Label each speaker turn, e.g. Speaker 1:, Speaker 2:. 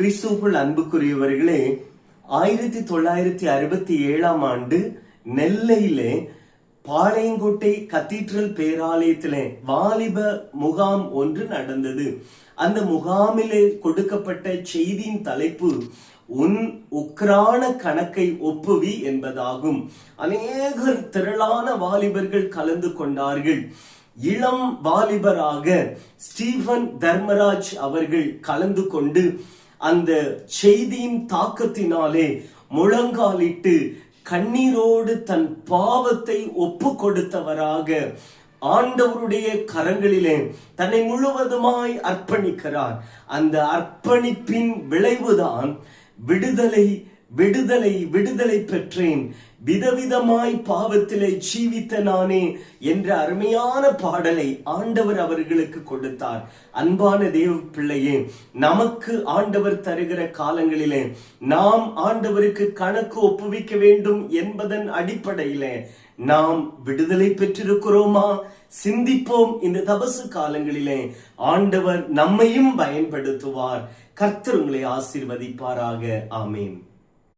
Speaker 1: கிறிஸ்துவுக்குள் அன்புக்குரியவர்களே, 1967 ஆண்டு நெல்லையிலே பாளையங்கோட்டை கத்தீட்ரல் பேராலயத்திலே வாலிப முகாம் ஒன்று நடந்தது. அந்த முகாமிலே கொடுக்கப்பட்ட செய்தியின் தலைப்பு உன் உக்ரான கணக்கை ஒப்புவி என்பதாகும். அநேகர் திரளான வாலிபர்கள் கலந்து கொண்டார்கள். இளம் வாலிபராக ஸ்டீபன் தர்மராஜ் அவர்கள் கலந்து கொண்டு அந்த செய்தியின் தாக்கத்தினாலே முழங்காலிட்டு கண்ணீரோடு தன் பாவத்தை ஒப்பு கொடுத்தவராக ஆண்டவருடைய கரங்களிலே தன்னை முழுவதுமாய் அர்ப்பணிக்கிறார். அந்த அர்ப்பணிப்பின் விளைவுதான் விடுதலை விடுதலை விடுதலை பெற்றேன், விதவிதமாய் பாவத்திலே ஜீவித்த நானே என்ற அருமையான பாடலை ஆண்டவர் அவர்களுக்கு கொடுத்தார். அன்பான தேவ பிள்ளையே, நமக்கு ஆண்டவர் தருகிற காலங்களிலே நாம் ஆண்டவருக்கு கணக்கு ஒப்புவிக்க வேண்டும் என்பதன் அடிப்படையிலே நாம் விடுதலை பெற்றிருக்கிறோமா? சிந்திப்போம். இந்த தபசு காலங்களிலே ஆண்டவர் நம்மையும் பயன்படுத்துவார். கர்த்தர் உங்களை ஆசீர்வதிப்பாராக. ஆமேன்.